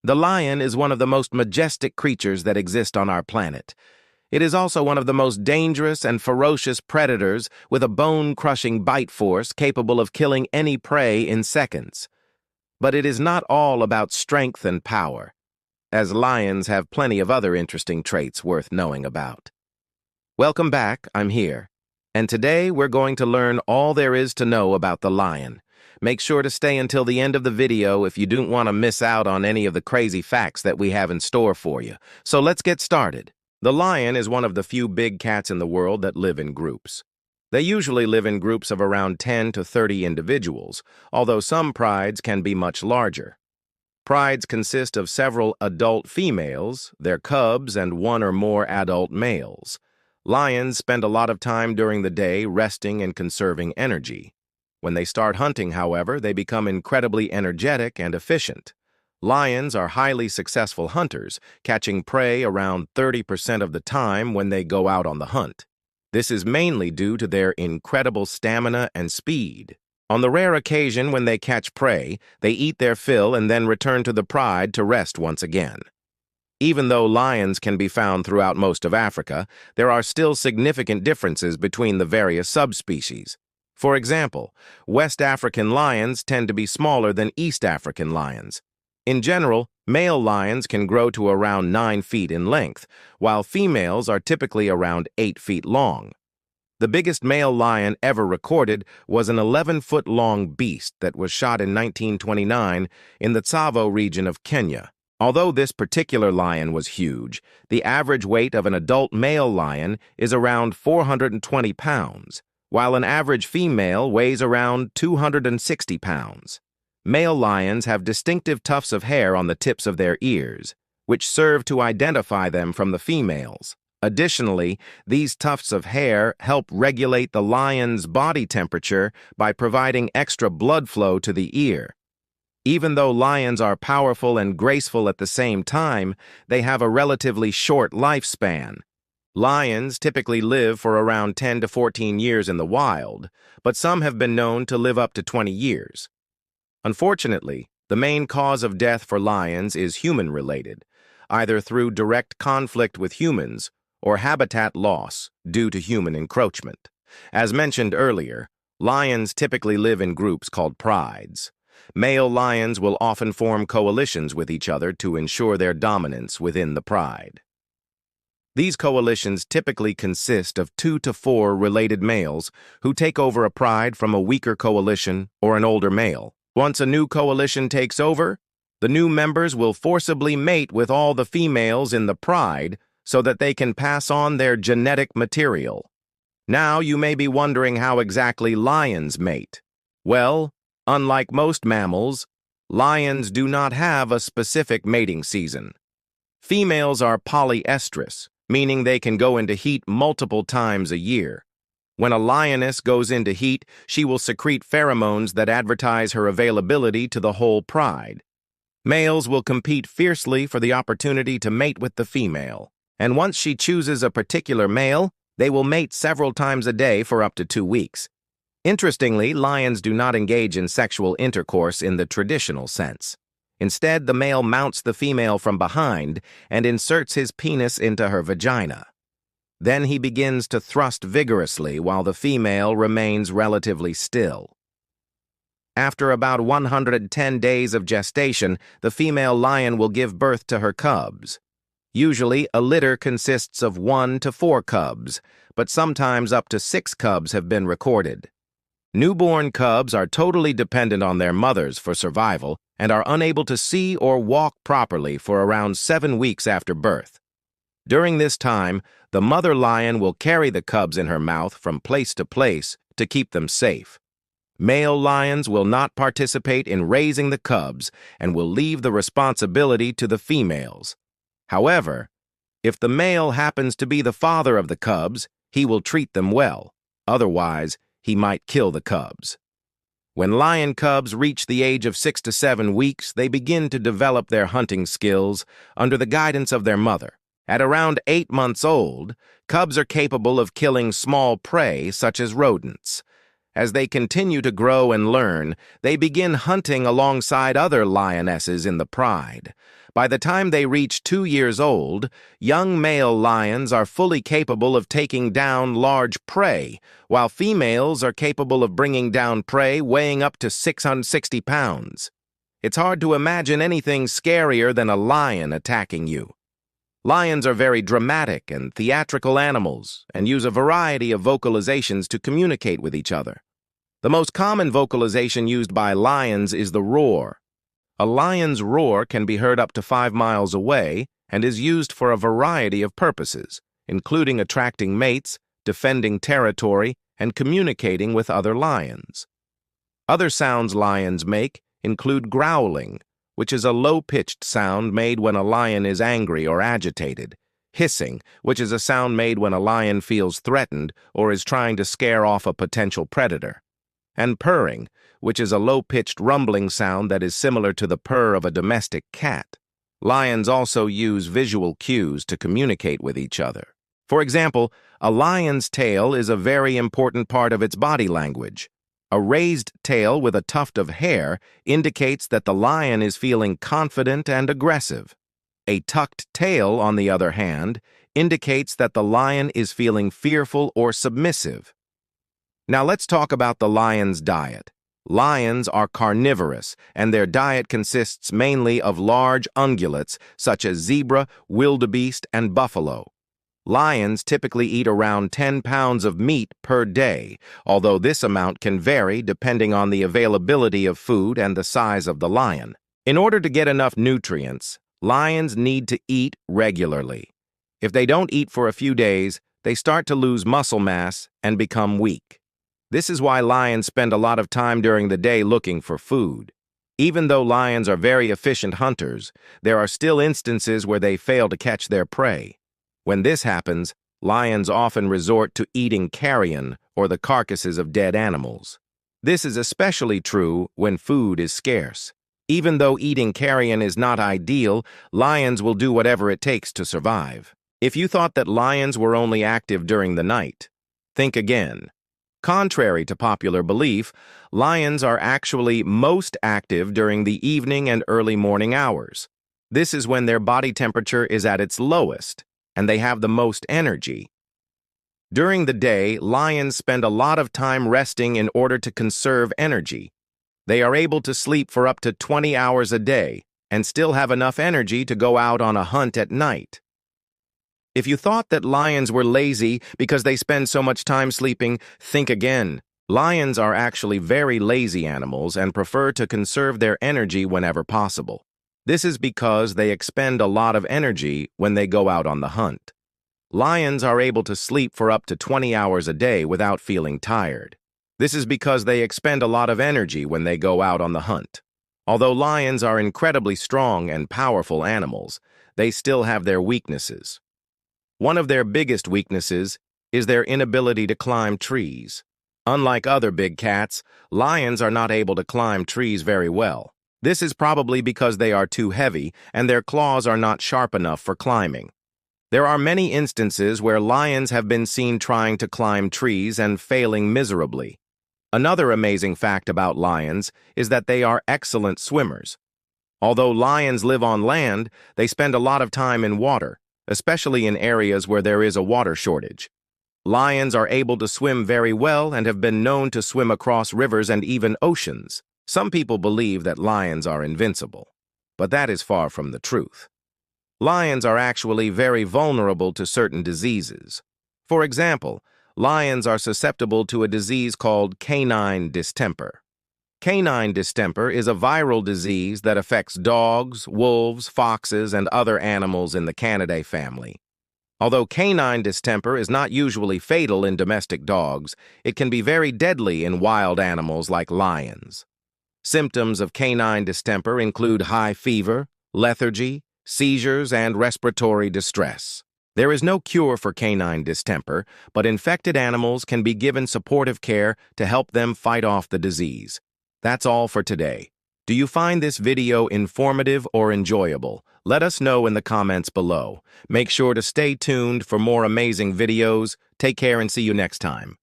The lion is one of the most majestic creatures that exist on our planet. It is also one of the most dangerous and ferocious predators with a bone-crushing bite force capable of killing any prey in seconds. But it is not all about strength and power, as lions have plenty of other interesting traits worth knowing about. Welcome back, I'm here, and today we're going to learn all there is to know about the lion. Make sure to stay until the end of the video if you don't want to miss out on any of the crazy facts that we have in store for you. So let's get started. The lion is one of the few big cats in the world that live in groups. They usually live in groups of around 10 to 30 individuals, although some prides can be much larger. Prides consist of several adult females, their cubs, and one or more adult males. Lions spend a lot of time during the day resting and conserving energy. When they start hunting, however, they become incredibly energetic and efficient. Lions are highly successful hunters, catching prey around 30% of the time when they go out on the hunt. This is mainly due to their incredible stamina and speed. On the rare occasion when they catch prey, they eat their fill and then return to the pride to rest once again. Even though lions can be found throughout most of Africa, there are still significant differences between the various subspecies. For example, West African lions tend to be smaller than East African lions. In general, male lions can grow to around 9 feet in length, while females are typically around 8 feet long. The biggest male lion ever recorded was an 11-foot-long beast that was shot in 1929 in the Tsavo region of Kenya. Although this particular lion was huge, the average weight of an adult male lion is around 420 pounds. While an average female weighs around 260 pounds. Male lions have distinctive tufts of hair on the tips of their ears, which serve to identify them from the females. Additionally, these tufts of hair help regulate the lion's body temperature by providing extra blood flow to the ear. Even though lions are powerful and graceful at the same time, they have a relatively short lifespan. Lions typically live for around 10 to 14 years in the wild, but some have been known to live up to 20 years. Unfortunately, the main cause of death for lions is human-related, either through direct conflict with humans or habitat loss due to human encroachment. As mentioned earlier, lions typically live in groups called prides. Male lions will often form coalitions with each other to ensure their dominance within the pride. These coalitions typically consist of 2 to 4 related males who take over a pride from a weaker coalition or an older male. Once a new coalition takes over, the new members will forcibly mate with all the females in the pride so that they can pass on their genetic material. Now you may be wondering how exactly lions mate. Well, unlike most mammals, lions do not have a specific mating season. Females are polyestrous, meaning they can go into heat multiple times a year. When a lioness goes into heat, she will secrete pheromones that advertise her availability to the whole pride. Males will compete fiercely for the opportunity to mate with the female, and once she chooses a particular male, they will mate several times a day for up to 2 weeks. Interestingly, lions do not engage in sexual intercourse in the traditional sense. Instead, the male mounts the female from behind and inserts his penis into her vagina. Then he begins to thrust vigorously while the female remains relatively still. After about 110 days of gestation, the female lion will give birth to her cubs. Usually, a litter consists of 1 to 4 cubs, but sometimes up to 6 cubs have been recorded. Newborn cubs are totally dependent on their mothers for survival and are unable to see or walk properly for around 7 weeks after birth. During this time, the mother lion will carry the cubs in her mouth from place to place to keep them safe. Male lions will not participate in raising the cubs and will leave the responsibility to the females. However, if the male happens to be the father of the cubs, he will treat them well. Otherwise, he might kill the cubs. When lion cubs reach the age of 6 to 7 weeks, they begin to develop their hunting skills under the guidance of their mother. At around 8 months old, cubs are capable of killing small prey such as rodents. As they continue to grow and learn, they begin hunting alongside other lionesses in the pride. By the time they reach 2 years old, young male lions are fully capable of taking down large prey, while females are capable of bringing down prey weighing up to 660 pounds. It's hard to imagine anything scarier than a lion attacking you. Lions are very dramatic and theatrical animals and use a variety of vocalizations to communicate with each other. The most common vocalization used by lions is the roar. A lion's roar can be heard up to 5 miles away and is used for a variety of purposes, including attracting mates, defending territory, and communicating with other lions. Other sounds lions make include growling, which is a low-pitched sound made when a lion is angry or agitated, hissing, which is a sound made when a lion feels threatened or is trying to scare off a potential predator, and purring, which is a low-pitched rumbling sound that is similar to the purr of a domestic cat. Lions also use visual cues to communicate with each other. For example, a lion's tail is a very important part of its body language. A raised tail with a tuft of hair indicates that the lion is feeling confident and aggressive. A tucked tail, on the other hand, indicates that the lion is feeling fearful or submissive. Now let's talk about the lion's diet. Lions are carnivorous, and their diet consists mainly of large ungulates such as zebra, wildebeest, and buffalo. Lions typically eat around 10 pounds of meat per day, although this amount can vary depending on the availability of food and the size of the lion. In order to get enough nutrients, lions need to eat regularly. If they don't eat for a few days, they start to lose muscle mass and become weak. This is why lions spend a lot of time during the day looking for food. Even though lions are very efficient hunters, there are still instances where they fail to catch their prey. When this happens, lions often resort to eating carrion or the carcasses of dead animals. This is especially true when food is scarce. Even though eating carrion is not ideal, lions will do whatever it takes to survive. If you thought that lions were only active during the night, think again. Contrary to popular belief, lions are actually most active during the evening and early morning hours. This is when their body temperature is at its lowest, and they have the most energy. During the day, lions spend a lot of time resting in order to conserve energy. They are able to sleep for up to 20 hours a day and still have enough energy to go out on a hunt at night. If you thought that lions were lazy because they spend so much time sleeping, think again. Lions are actually very lazy animals and prefer to conserve their energy whenever possible. This is because they expend a lot of energy when they go out on the hunt. Lions are able to sleep for up to 20 hours a day without feeling tired. This is because they expend a lot of energy when they go out on the hunt. Although lions are incredibly strong and powerful animals, they still have their weaknesses. One of their biggest weaknesses is their inability to climb trees. Unlike other big cats, lions are not able to climb trees very well. This is probably because they are too heavy and their claws are not sharp enough for climbing. There are many instances where lions have been seen trying to climb trees and failing miserably. Another amazing fact about lions is that they are excellent swimmers. Although lions live on land, they spend a lot of time in water, especially in areas where there is a water shortage. Lions are able to swim very well and have been known to swim across rivers and even oceans. Some people believe that lions are invincible, but that is far from the truth. Lions are actually very vulnerable to certain diseases. For example, lions are susceptible to a disease called canine distemper. Canine distemper is a viral disease that affects dogs, wolves, foxes, and other animals in the Canidae family. Although canine distemper is not usually fatal in domestic dogs, it can be very deadly in wild animals like lions. Symptoms of canine distemper include high fever, lethargy, seizures, and respiratory distress. There is no cure for canine distemper, but infected animals can be given supportive care to help them fight off the disease. That's all for today. Do you find this video informative or enjoyable? Let us know in the comments below. Make sure to stay tuned for more amazing videos. Take care and see you next time.